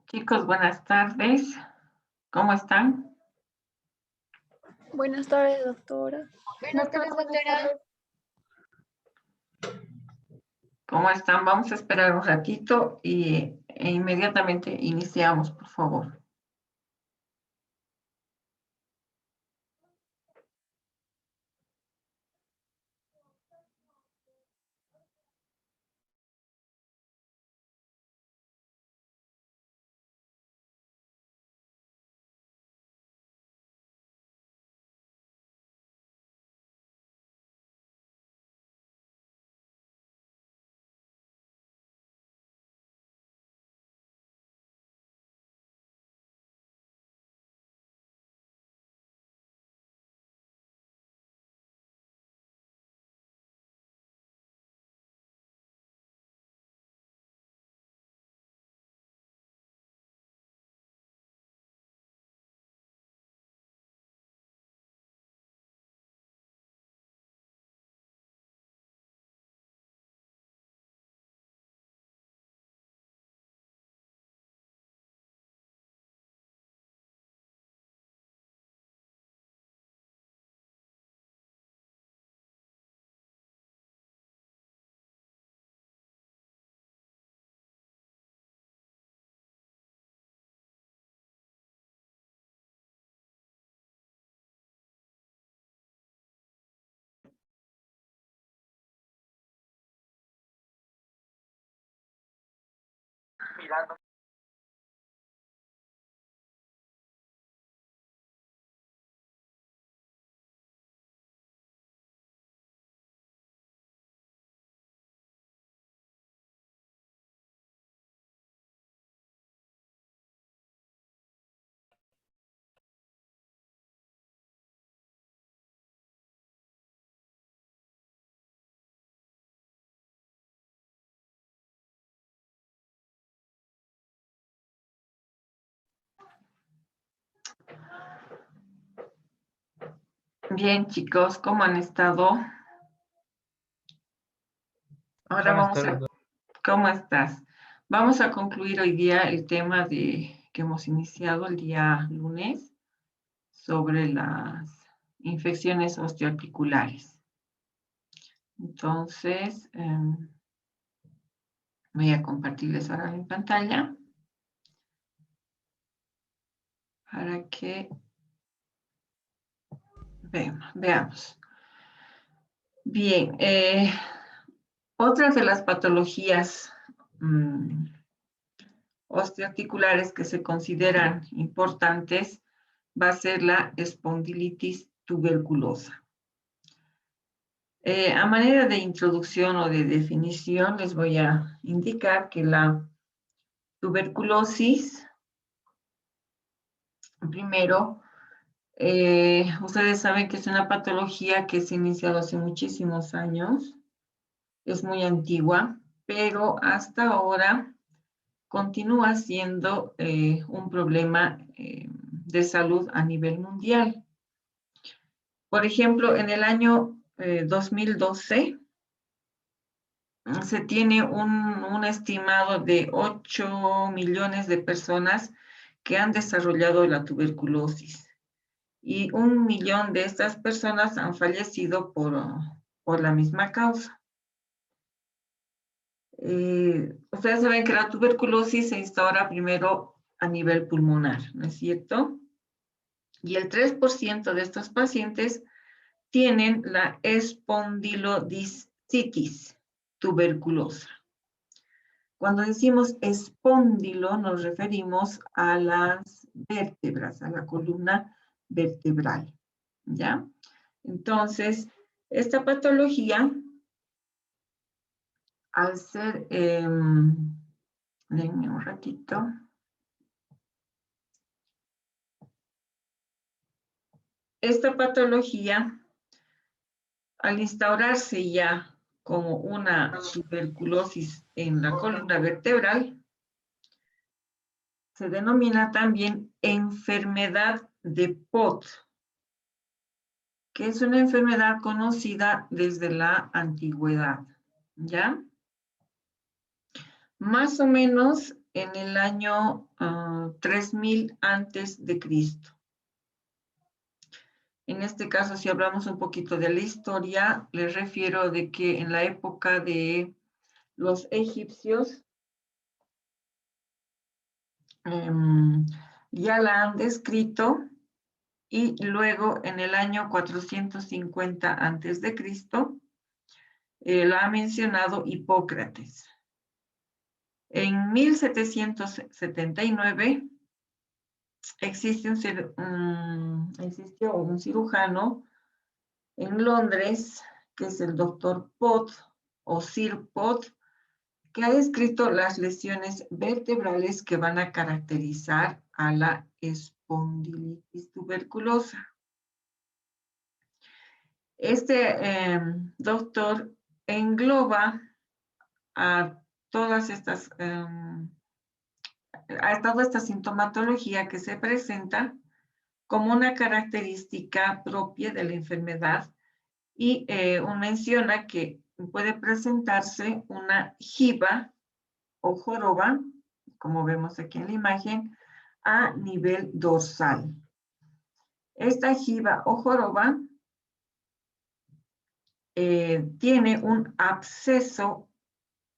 Chicos, buenas tardes. ¿Cómo están? Buenas tardes, doctora. Buenas tardes, doctora. ¿Cómo están? Vamos a esperar un ratito e inmediatamente iniciamos, por favor. Bien, chicos, ¿cómo han estado? Ahora vamos a... ¿Cómo estás? Vamos a concluir hoy día el tema que hemos iniciado el día lunes sobre las infecciones osteoarticulares. Entonces, voy a compartirles ahora mi pantalla para que veamos. Bien, otra de las patologías osteoarticulares que se consideran importantes va a ser la espondilitis tuberculosa. A manera de introducción o de definición, les voy a indicar que la tuberculosis, primero, ustedes saben que es una patología que se ha iniciado hace muchísimos años, es muy antigua, pero hasta ahora continúa siendo un problema de salud a nivel mundial. Por ejemplo, en el año 2012 se tiene un estimado de 8 millones de personas que han desarrollado la tuberculosis y 1 millón de estas personas han fallecido por la misma causa. Ustedes saben que la tuberculosis se instaura primero a nivel pulmonar, ¿no es cierto? Y el 3% de estos pacientes tienen la espondilodiscitis tuberculosa. Cuando decimos espóndilo, nos referimos a las vértebras, a la columna vertebral, ¿ya? Entonces, esta patología, al ser, denme un ratito. Esta patología, al instaurarse ya como una tuberculosis en la columna vertebral, se denomina también enfermedad de Pott, que es una enfermedad conocida desde la antigüedad, ¿ya? Más o menos en el año 3000 antes de Cristo. En este caso, si hablamos un poquito de la historia, les refiero de que en la época de los egipcios, ya la han descrito, y luego en el año 450 antes de Cristo, la ha mencionado Hipócrates. En 1779 existió un cirujano en Londres, que es el doctor Pott o Sir Pott, que ha descrito las lesiones vertebrales que van a caracterizar a la espondilitis tuberculosa. Este doctor engloba a todas estas, a toda esta sintomatología que se presenta como una característica propia de la enfermedad y menciona que puede presentarse una jiba o joroba, como vemos aquí en la imagen, a nivel dorsal. Esta jiba o joroba tiene un absceso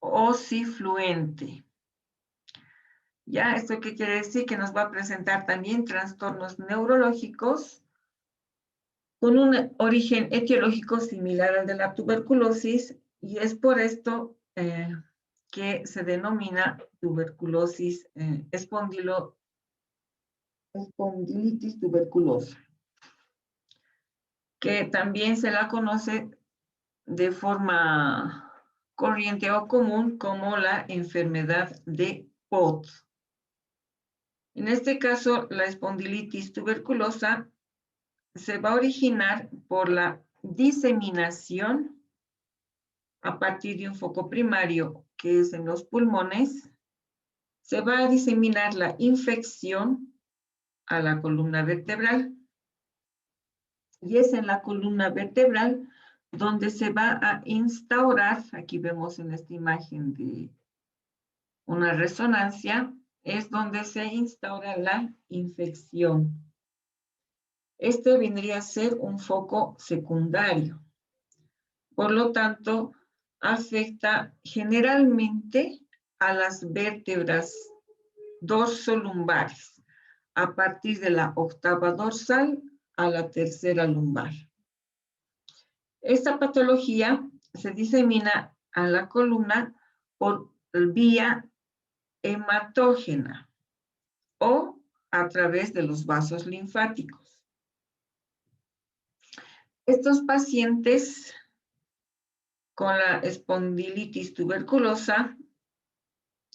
ocifluente. ¿Ya? ¿Esto qué quiere decir? Que nos va a presentar también trastornos neurológicos con un origen etiológico similar al de la tuberculosis, y es por esto que se denomina tuberculosis, espondilitis tuberculosa, que también se la conoce de forma corriente o común como la enfermedad de Pott. En este caso, la espondilitis tuberculosa se va a originar por la diseminación a partir de un foco primario, que es en los pulmones. Se va a diseminar la infección a la columna vertebral, y es en la columna vertebral donde se va a instaurar, aquí vemos en esta imagen de una resonancia, es donde se instaura la infección. Este vendría a ser un foco secundario. Por lo tanto, afecta generalmente a las vértebras dorsolumbares, a partir de la octava dorsal a la tercera lumbar. Esta patología se disemina a la columna por vía hematógena o a través de los vasos linfáticos. Estos pacientes con la espondilitis tuberculosa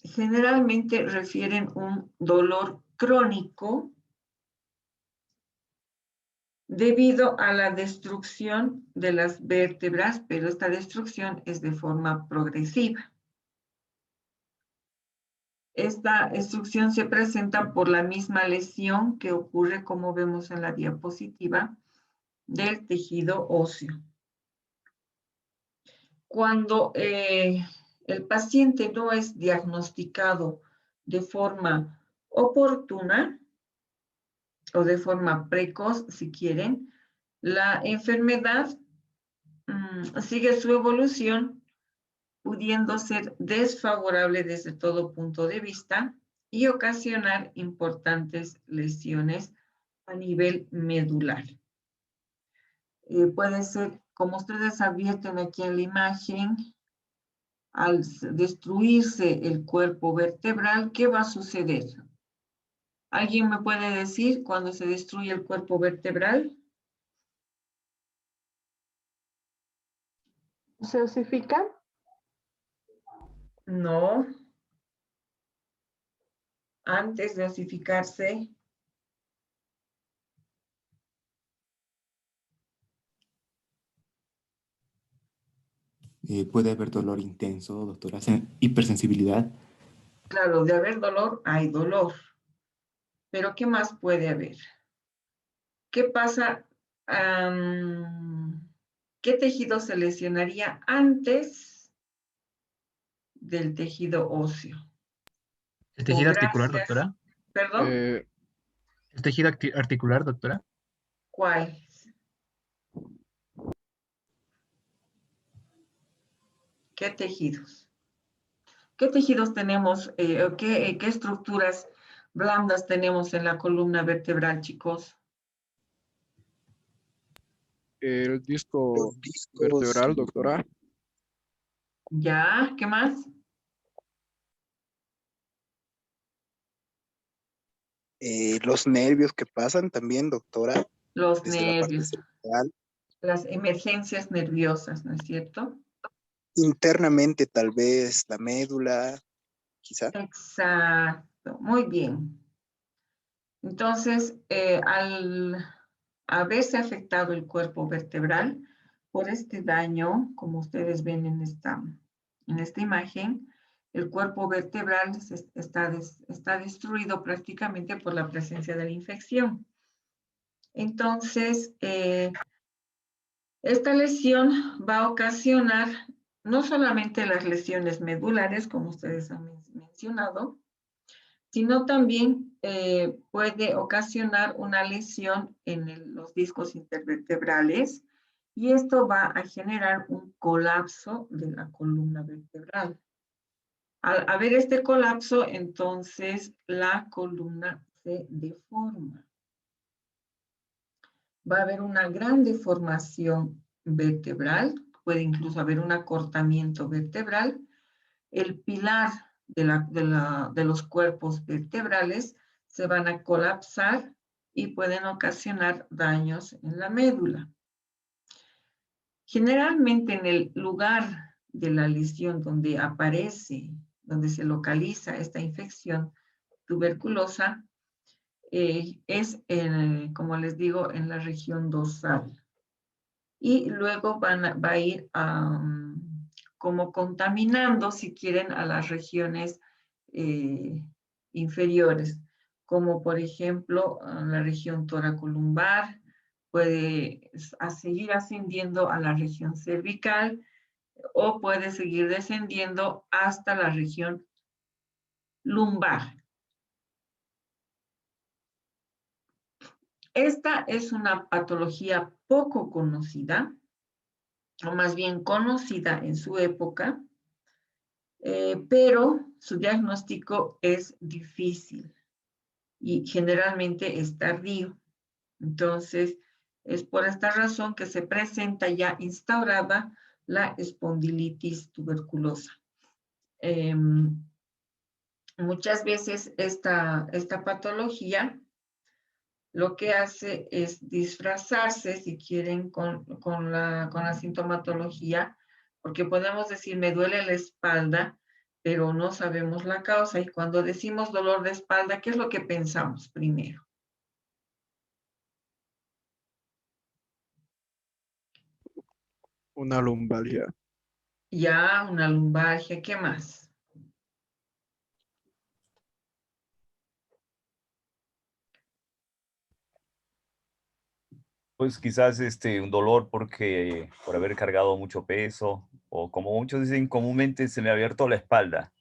generalmente refieren un dolor crónico debido a la destrucción de las vértebras, pero esta destrucción es de forma progresiva. Esta destrucción se presenta por la misma lesión que ocurre, como vemos en la diapositiva, del tejido óseo. Cuando el paciente no es diagnosticado de forma oportuna o de forma precoz, si quieren, la enfermedad sigue su evolución, pudiendo ser desfavorable desde todo punto de vista y ocasionar importantes lesiones a nivel medular. Puede ser, como ustedes advierten aquí en la imagen, al destruirse el cuerpo vertebral, ¿qué va a suceder? ¿Alguien me puede decir cuando se destruye el cuerpo vertebral? ¿Se osifica? No. Antes de osificarse, puede haber dolor intenso, doctora, hipersensibilidad. claro, de haber dolor, hay dolor. Pero ¿qué más puede haber? ¿Qué pasa? ¿Qué tejido se lesionaría antes del tejido óseo? ¿El O tejido articular, gracias, doctora? perdón, ¿El tejido articular, doctora? ¿cuál? ¿Qué tejidos? ¿Qué tejidos tenemos, qué estructuras blandas tenemos en la columna vertebral, chicos? El disco Los discos, vertebral, doctora. ¿Ya? ¿Qué más? los nervios que pasan también, doctora, Los desde la parte nervios, cerebral. las emergencias nerviosas, ¿no es cierto? Internamente, tal vez, la médula, quizá. Exacto, muy bien. Entonces, al haberse afectado el cuerpo vertebral por este daño, como ustedes ven en esta imagen, el cuerpo vertebral está destruido prácticamente por la presencia de la infección. Entonces, esta lesión va a ocasionar no solamente las lesiones medulares, como ustedes han mencionado, sino también puede ocasionar una lesión en los discos intervertebrales y esto va a generar un colapso de la columna vertebral. Al haber este colapso, entonces la columna se deforma. Va a haber una gran deformación vertebral, puede incluso haber un acortamiento vertebral. El pilar de los cuerpos vertebrales se van a colapsar y pueden ocasionar daños en la médula. Generalmente en el lugar de la lesión donde aparece, donde se localiza esta infección tuberculosa, es, como les digo, en la región dorsal. Y luego va a ir como contaminando, si quieren, a las regiones inferiores, como por ejemplo la región toracolumbar, puede seguir ascendiendo a la región cervical o puede seguir descendiendo hasta la región lumbar. Esta es una patología poco conocida, o más bien conocida en su época, pero su diagnóstico es difícil y generalmente es tardío. Entonces, es por esta razón que se presenta ya instaurada la espondilitis tuberculosa. Muchas veces esta patología lo que hace es disfrazarse, si quieren, con la sintomatología, porque podemos decir, me duele la espalda, pero no sabemos la causa. Y cuando decimos dolor de espalda, ¿qué es lo que pensamos primero? Una lumbalgia. Ya, una lumbalgia, ¿qué más? Pues quizás un dolor por haber cargado mucho peso, o como muchos dicen comúnmente, se me ha abierto la espalda.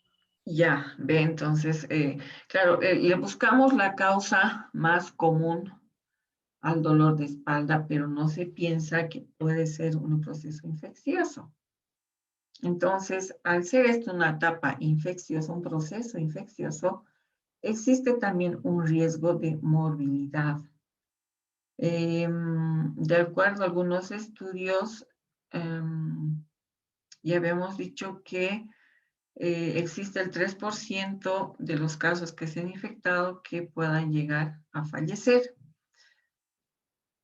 Ya, ve, entonces, claro, le buscamos la causa más común al dolor de espalda, pero no se piensa que puede ser un proceso infeccioso. Entonces, al ser esto una etapa infecciosa, un proceso infeccioso, existe también un riesgo de morbilidad. De acuerdo a algunos estudios, ya habíamos dicho que existe el 3% de los casos que se han infectado que puedan llegar a fallecer.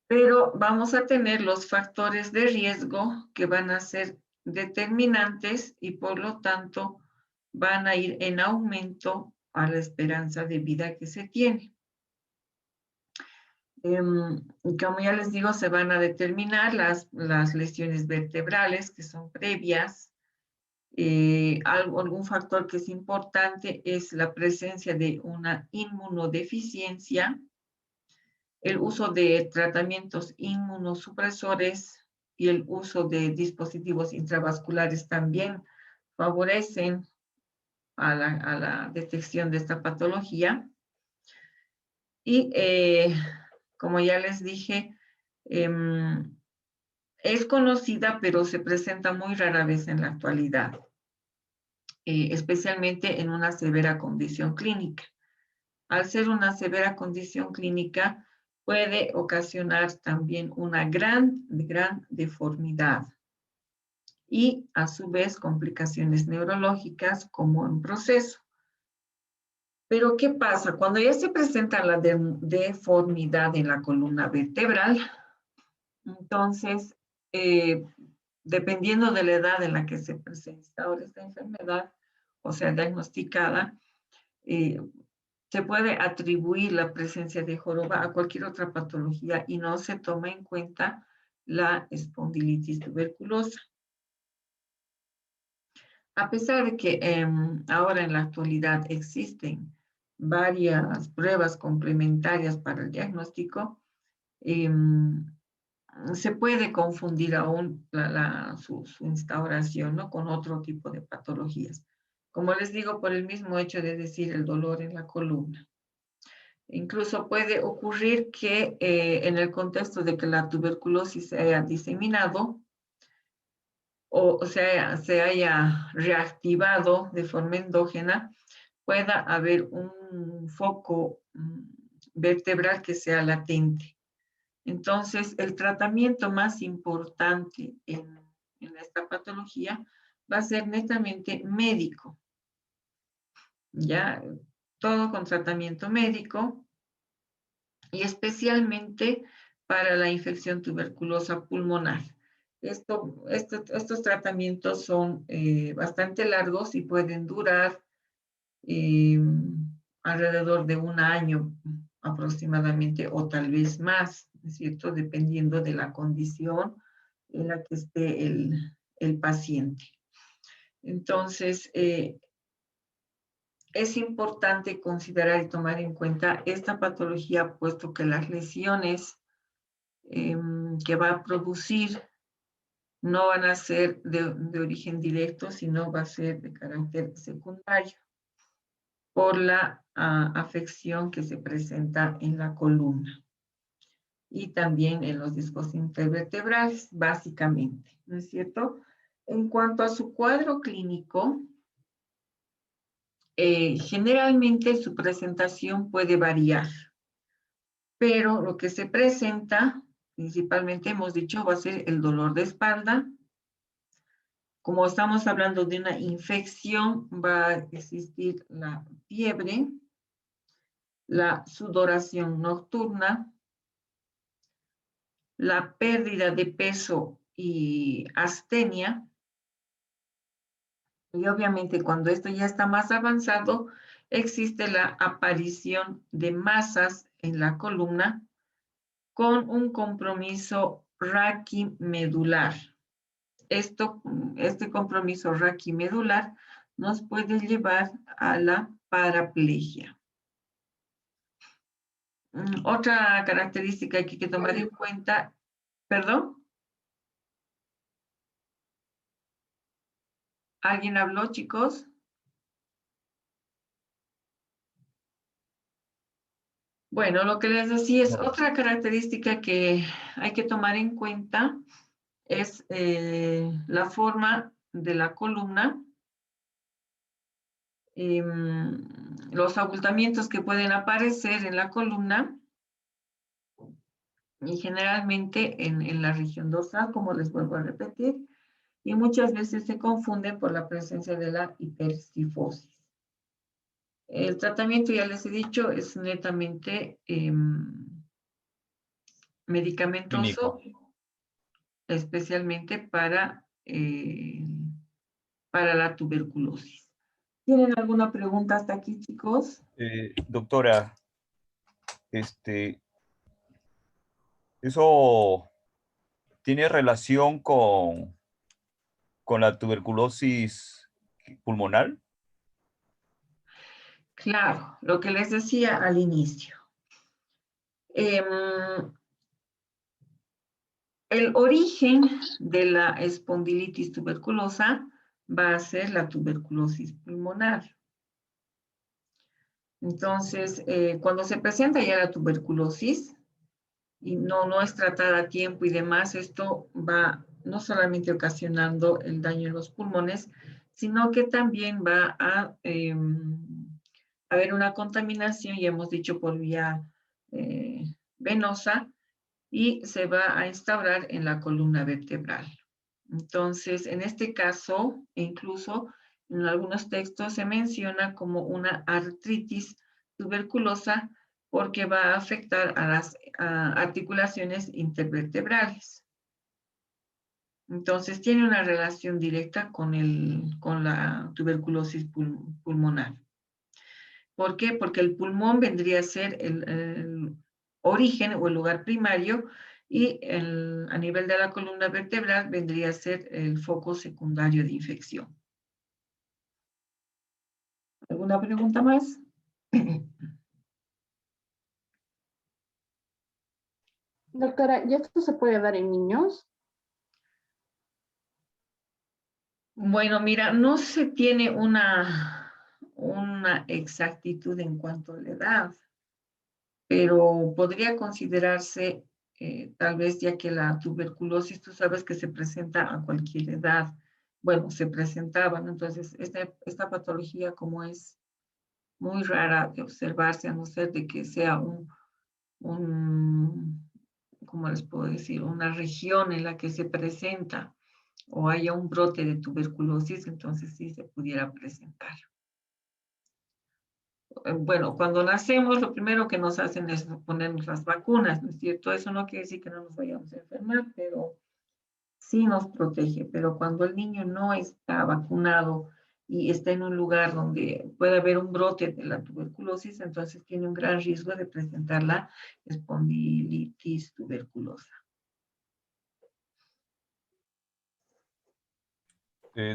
Pero vamos a tener los factores de riesgo que van a ser determinantes y por lo tanto van a ir en aumento a la esperanza de vida que se tiene. Como ya les digo, se van a determinar las lesiones vertebrales que son previas, Algún factor que es importante es la presencia de una inmunodeficiencia, el uso de tratamientos inmunosupresores y el uso de dispositivos intravasculares también favorecen a la detección de esta patología. Y como ya les dije, es conocida, pero se presenta muy rara vez en la actualidad, especialmente en una severa condición clínica. Al ser una severa condición clínica, puede ocasionar también una gran deformidad y a su vez complicaciones neurológicas como en proceso. Pero ¿qué pasa? Cuando ya se presenta la deformidad en la columna vertebral, entonces, dependiendo de la edad en la que se presenta ahora esta enfermedad, o sea, diagnosticada, se puede atribuir la presencia de joroba a cualquier otra patología y no se toma en cuenta la espondilitis tuberculosa. A pesar de que ahora en la actualidad existen varias pruebas complementarias para el diagnóstico, se puede confundir aún su instauración, ¿no?, con otro tipo de patologías. Como les digo, por el mismo hecho de decir el dolor en la columna. Incluso puede ocurrir que en el contexto de que la tuberculosis se haya diseminado o se haya reactivado de forma endógena, pueda haber un foco vertebral que sea latente. Entonces, el tratamiento más importante en esta patología va a ser netamente médico. Ya, todo con tratamiento médico y especialmente para la infección tuberculosa pulmonar. Estos tratamientos son bastante largos y pueden durar alrededor de un año aproximadamente o tal vez más, ¿no es cierto?, dependiendo de la condición en la que esté el paciente. Entonces, es importante considerar y tomar en cuenta esta patología, puesto que las lesiones que va a producir no van a ser de origen directo, sino va a ser de carácter secundario por la afección que se presenta en la columna y también en los discos intervertebrales, básicamente, ¿no es cierto? En cuanto a su cuadro clínico, generalmente su presentación puede variar, pero lo que se presenta, principalmente hemos dicho, va a ser el dolor de espalda. Como estamos hablando de una infección, va a existir la fiebre, la sudoración nocturna, la pérdida de peso y astenia. Y obviamente cuando esto ya está más avanzado, existe la aparición de masas en la columna con un compromiso raquimedular. Este compromiso raquimedular nos puede llevar a la paraplegia. Otra característica que hay que tomar en cuenta, ¿perdón? ¿Alguien habló, chicos? Bueno, lo que les decía es otra característica que hay que tomar en cuenta es la forma de la columna, los abultamientos que pueden aparecer en la columna y generalmente en la región dorsal, como les vuelvo a repetir, y muchas veces se confunden por la presencia de la hipercifosis. El tratamiento, ya les he dicho, es netamente medicamentoso, especialmente para la tuberculosis. ¿Tienen alguna pregunta hasta aquí, chicos? Doctora, ¿eso tiene relación con la tuberculosis pulmonar? Claro, lo que les decía al inicio. Em, el origen de la espondilitis tuberculosa va a ser la tuberculosis pulmonar. Entonces, cuando se presenta ya la tuberculosis y no es tratada a tiempo y demás, esto va no solamente ocasionando el daño en los pulmones, sino que también va a haber una contaminación, ya hemos dicho, por vía venosa, y se va a instaurar en la columna vertebral. Entonces, en este caso, incluso en algunos textos se menciona como una artritis tuberculosa porque va a afectar a las articulaciones intervertebrales. Entonces, tiene una relación directa con la tuberculosis pulmonar. ¿Por qué? Porque el pulmón vendría a ser el origen o el lugar primario y a nivel de la columna vertebral vendría a ser el foco secundario de infección. ¿Alguna pregunta más? Doctora, ¿y esto se puede dar en niños? Bueno, mira, no se tiene una exactitud en cuanto a la edad, pero podría considerarse tal vez ya que la tuberculosis, tú sabes que se presenta a cualquier edad. Bueno, se presentaba, ¿no? Entonces, esta patología como es muy rara de observarse, a no ser de que sea ¿cómo les puedo decir? Una región en la que se presenta o haya un brote de tuberculosis, entonces sí se pudiera presentar. Bueno, cuando nacemos, lo primero que nos hacen es ponernos las vacunas, ¿no es cierto? Eso no quiere decir que no nos vayamos a enfermar, pero sí nos protege. Pero cuando el niño no está vacunado y está en un lugar donde puede haber un brote de la tuberculosis, entonces tiene un gran riesgo de presentar la espondilitis tuberculosa.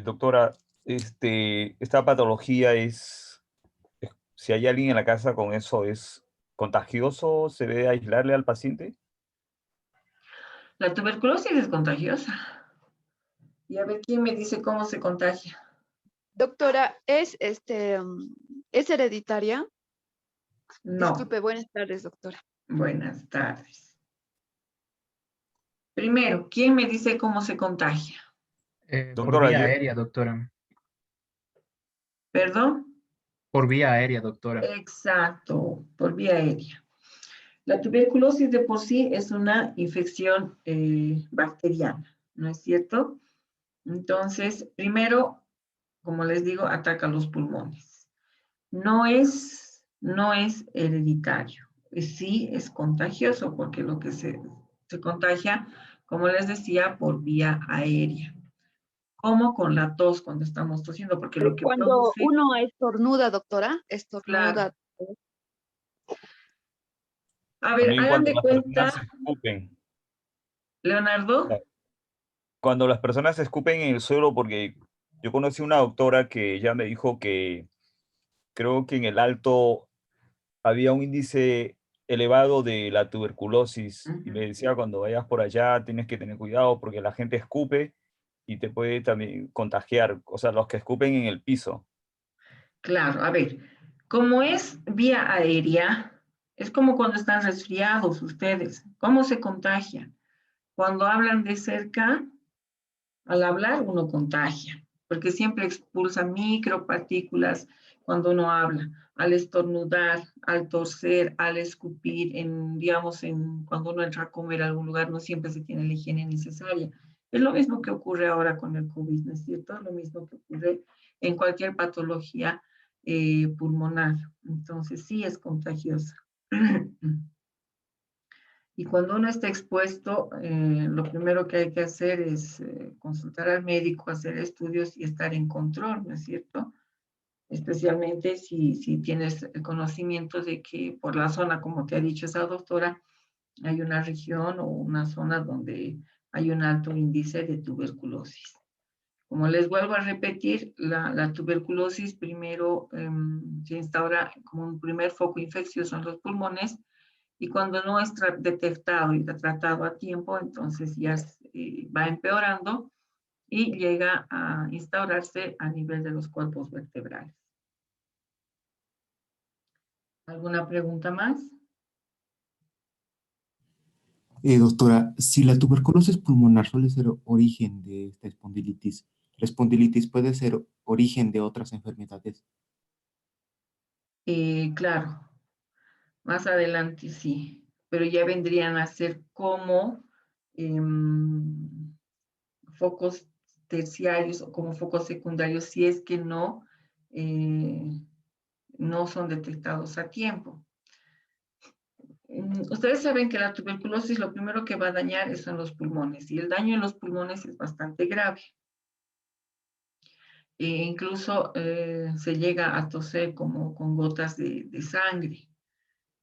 Doctora, esta patología si hay alguien en la casa con eso, ¿es contagioso? ¿Se debe aislarle al paciente? La tuberculosis es contagiosa. Y a ver, ¿quién me dice cómo se contagia? Doctora, ¿es hereditaria? No. Disculpe, buenas tardes, doctora. Buenas tardes. Primero, ¿quién me dice cómo se contagia? Por Doctora, vía yo, aérea, doctora. ¿Perdón? Por vía aérea, doctora. Exacto, por vía aérea. La tuberculosis de por sí es una infección bacteriana, ¿no es cierto? Entonces, primero, como les digo, ataca los pulmones. No es hereditario. Sí es contagioso porque lo que se contagia, como les decía, por vía aérea. Como con la tos cuando estamos tosiendo, porque lo que Cuando produce, uno estornuda, doctora, claro. estornuda. A ver, también hagan cuando de las personas cuenta, escupen, Leonardo. cuando las personas escupen en el suelo, porque yo conocí una doctora que ya me dijo que creo que en el Alto había un índice elevado de la tuberculosis y me decía cuando vayas por allá tienes que tener cuidado porque la gente escupe y te puede también contagiar, o sea, los que escupen en el piso. Claro, a ver, como es vía aérea, es como cuando están resfriados ustedes. ¿Cómo se contagia? Cuando hablan de cerca, al hablar uno contagia, porque siempre expulsa micropartículas cuando uno habla, al estornudar, al toser, al escupir, digamos, cuando uno entra a comer a algún lugar, no siempre se tiene la higiene necesaria. Es lo mismo que ocurre ahora con el COVID, ¿no es cierto? Es lo mismo que ocurre en cualquier patología pulmonar. Entonces, sí es contagiosa. Y cuando uno está expuesto, lo primero que hay que hacer es consultar al médico, hacer estudios y estar en control, ¿no es cierto? Especialmente si tienes el conocimiento de que por la zona, como te ha dicho esa doctora, hay una región o una zona donde hay un alto índice de tuberculosis. Como les vuelvo a repetir, la tuberculosis primero se instaura como un primer foco infeccioso en los pulmones, y cuando no es detectado y tratado a tiempo, entonces ya va empeorando y llega a instaurarse a nivel de los cuerpos vertebrales. ¿Alguna pregunta más? Doctora, si la tuberculosis pulmonar suele ser origen de esta espondilitis, ¿la espondilitis puede ser origen de otras enfermedades? Claro, más adelante sí, pero ya vendrían a ser como focos terciarios o como focos secundarios si es que no, no son detectados a tiempo. Ustedes saben que la tuberculosis lo primero que va a dañar son los pulmones, y el daño en los pulmones es bastante grave. Incluso se llega a toser como con gotas de sangre.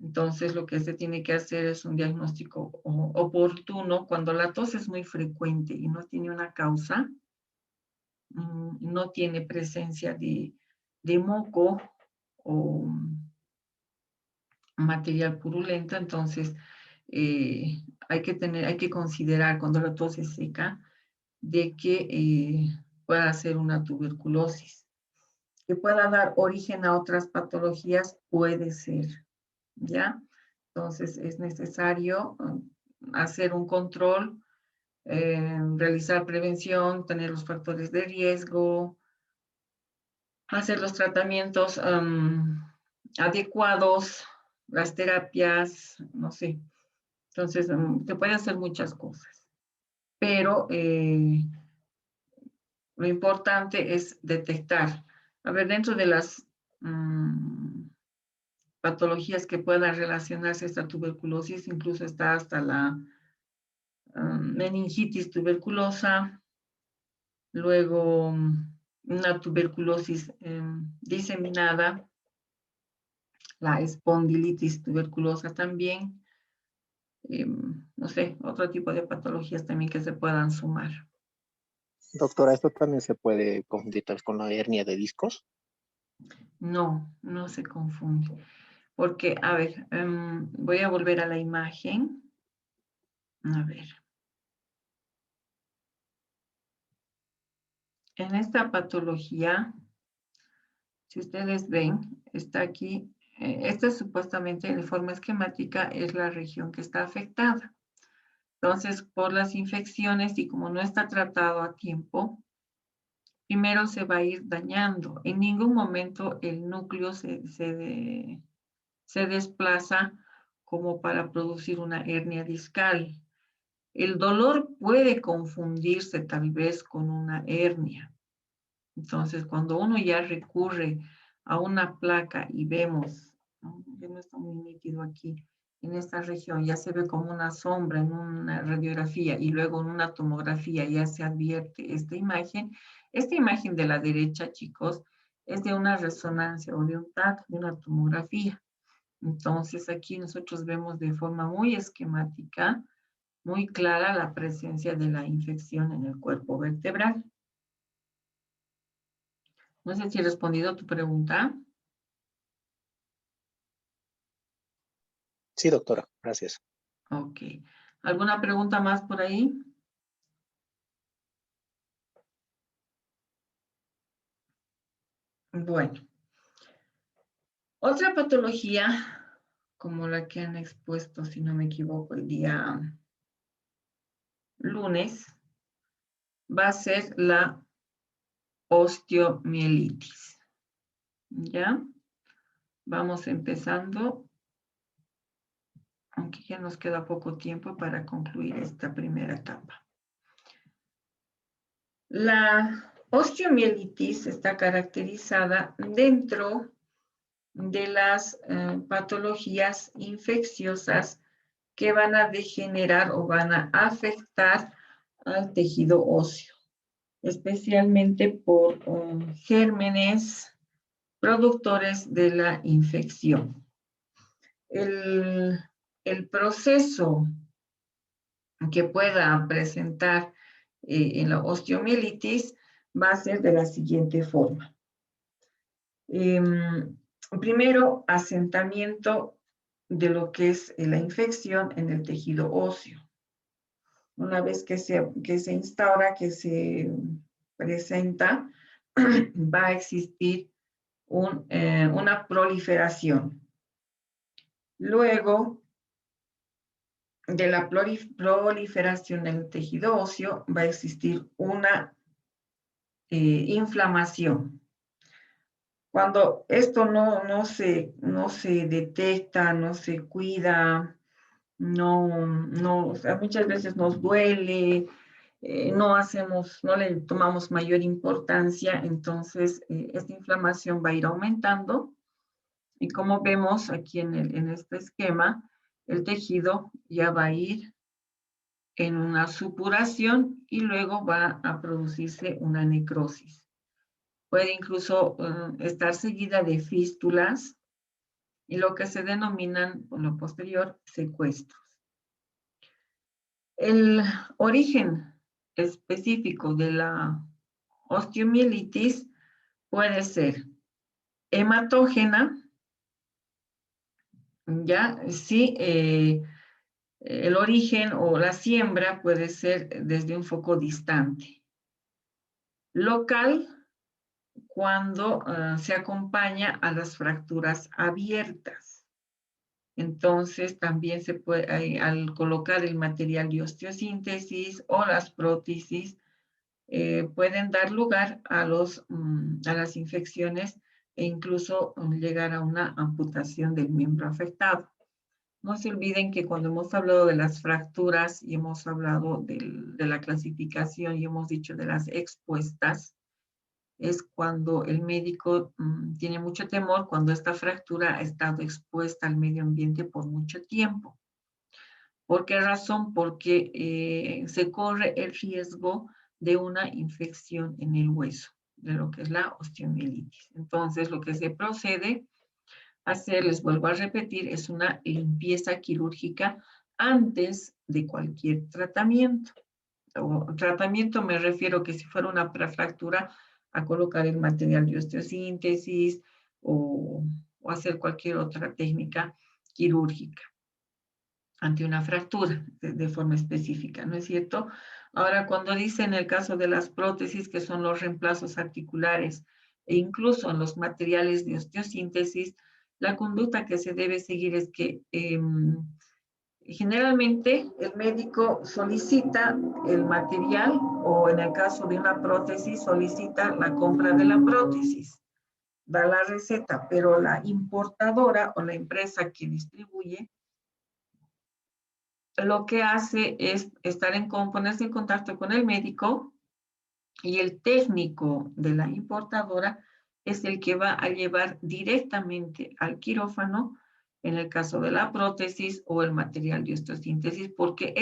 Entonces lo que se tiene que hacer es un diagnóstico oportuno. Cuando la tos es muy frecuente y no tiene una causa, no tiene presencia de moco o material purulento, entonces hay que considerar cuando la tos es seca de que pueda ser una tuberculosis. Que pueda dar origen a otras patologías, puede ser, ¿ya? Entonces es necesario hacer un control, realizar prevención, tener los factores de riesgo, hacer los tratamientos adecuados, las terapias, no sé. Entonces, se pueden hacer muchas cosas, pero lo importante es detectar. A ver, dentro de las patologías que puedan relacionarse a esta tuberculosis, incluso está hasta la meningitis tuberculosa, luego una tuberculosis diseminada, la espondilitis tuberculosa también, no sé, otro tipo de patologías también que se puedan sumar. Doctora, ¿esto también se puede confundir tal vez con la hernia de discos? No, no se confunde. Porque, a ver, voy a volver a la imagen. A ver. En esta patología, si ustedes ven, está aquí. Esta supuestamente de forma esquemática es la región que está afectada. Entonces, por las infecciones y como no está tratado a tiempo, primero se va a ir dañando. En ningún momento el núcleo se desplaza como para producir una hernia discal. El dolor puede confundirse tal vez con una hernia. Entonces, cuando uno ya recurre a una placa y vemos, que no está muy nítido aquí, en esta región ya se ve como una sombra en una radiografía y luego en una tomografía ya se advierte esta imagen. Esta imagen de la derecha, chicos, es de una resonancia o de un TAC, de una tomografía. Entonces, aquí nosotros vemos de forma muy esquemática, muy clara la presencia de la infección en el cuerpo vertebral. No sé si he respondido a tu pregunta. Sí, doctora, gracias. Ok. ¿Alguna pregunta más por ahí? Bueno. Otra patología, como la que han expuesto, si no me equivoco, el día lunes, va a ser la osteomielitis. ¿Ya? Vamos empezando, aunque ya nos queda poco tiempo para concluir esta primera etapa. La osteomielitis está caracterizada dentro de las patologías infecciosas que van a degenerar o van a afectar al tejido óseo, especialmente por gérmenes productores de la infección. El proceso que pueda presentar en la osteomielitis va a ser de la siguiente forma. Primero, asentamiento de lo que es la infección en el tejido óseo. Una vez que se instaura, que se presenta, va a existir una proliferación. Luego de la proliferación del tejido óseo, va a existir una inflamación. Cuando esto no se detecta, no se cuida, o sea, muchas veces nos duele, no le tomamos mayor importancia, entonces esta inflamación va a ir aumentando. Y como vemos aquí en este esquema, el tejido ya va a ir en una supuración y luego va a producirse una necrosis. Puede incluso estar seguida de fístulas y lo que se denominan, por lo posterior, secuestros. El origen específico de la osteomielitis puede ser hematógena, ya, sí, el origen o la siembra puede ser desde un foco distante. Local, cuando se acompaña a las fracturas abiertas. Entonces, también se puede, al colocar el material de osteosíntesis o las prótesis, pueden dar lugar a las infecciones e incluso llegar a una amputación del miembro afectado. No se olviden que cuando hemos hablado de las fracturas y hemos hablado de la clasificación y hemos dicho de las expuestas, es cuando el médico tiene mucho temor cuando esta fractura ha estado expuesta al medio ambiente por mucho tiempo. ¿Por qué razón? Porque se corre el riesgo de una infección en el hueso, de lo que es la osteomielitis. Entonces, lo que se procede a hacer, les vuelvo a repetir, es una limpieza quirúrgica antes de cualquier tratamiento. Tratamiento me refiero que si fuera una fractura, a colocar el material de osteosíntesis o hacer cualquier otra técnica quirúrgica ante una fractura de forma específica, ¿no es cierto? Ahora, cuando dice en el caso de las prótesis, que son los reemplazos articulares, e incluso en los materiales de osteosíntesis, la conducta que se debe seguir es que generalmente el médico solicita el material o en el caso de una prótesis solicita la compra de la prótesis, da la receta, pero la importadora o la empresa que distribuye lo que hace es ponerse en contacto con el médico y el técnico de la importadora es el que va a llevar directamente al quirófano en el caso de la prótesis o el material de osteosíntesis, porque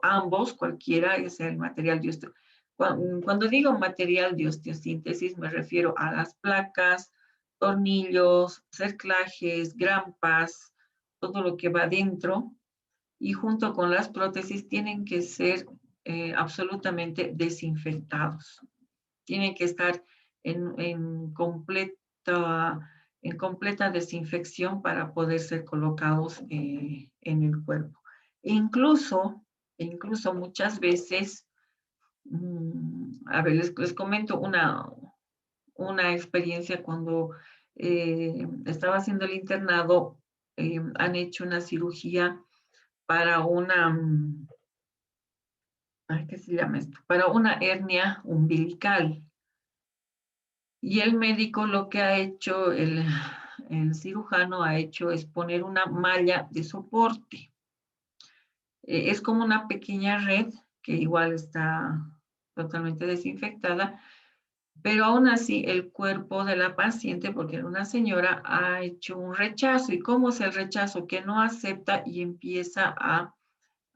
ambos, cualquiera, ya sea el material de osteosíntesis, cuando digo material de osteosíntesis me refiero a las placas, tornillos, cerclajes, grampas, todo lo que va dentro, y junto con las prótesis tienen que ser absolutamente desinfectados. Tienen que estar en completa desinfección para poder ser colocados en el cuerpo. Incluso muchas veces, a ver, les comento una experiencia cuando estaba haciendo el internado, han hecho una cirugía para ¿qué se llama esto? Para una hernia umbilical. Y el médico lo que ha hecho, el cirujano ha hecho es poner una malla de soporte. Es como una pequeña red que igual está totalmente desinfectada, pero aún así el cuerpo de la paciente, porque era una señora, ha hecho un rechazo. ¿Y cómo es el rechazo? Que no acepta y empieza a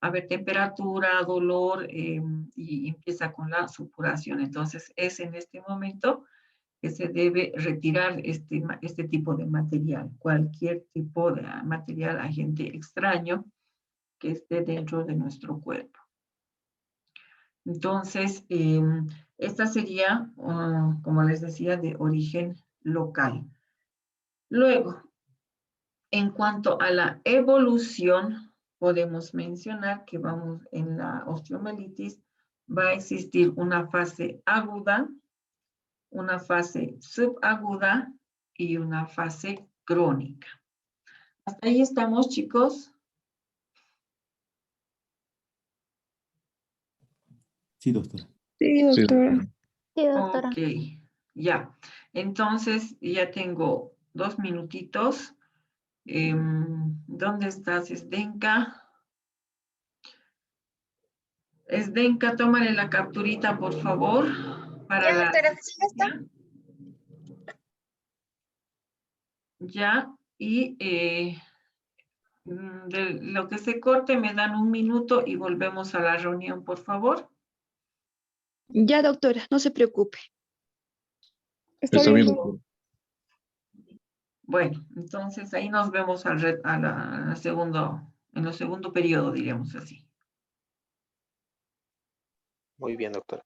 haber temperatura, dolor y empieza con la supuración. Entonces es en este momento que se debe retirar este tipo de material, cualquier tipo de material, agente extraño que esté dentro de nuestro cuerpo. Entonces, Esta sería, como les decía, de origen local. Luego, en cuanto a la evolución, podemos mencionar que vamos en la osteomielitis, va a existir una fase aguda, una fase subaguda y una fase crónica. ¿Hasta ahí estamos, chicos? Sí, doctora. Sí, doctora. Sí, doctora. Ok, ya. Entonces, ya tengo 2 minutitos. ¿Dónde estás, Zdenka? Zdenka, tómale la capturita, por favor. Para la... Ya, y de lo que se corte me dan 1 minuto y volvemos a la reunión, por favor. Ya, doctora, no se preocupe. Está bien, doctora. Bueno, entonces ahí nos vemos en el segundo periodo, diríamos así. Muy bien, doctora.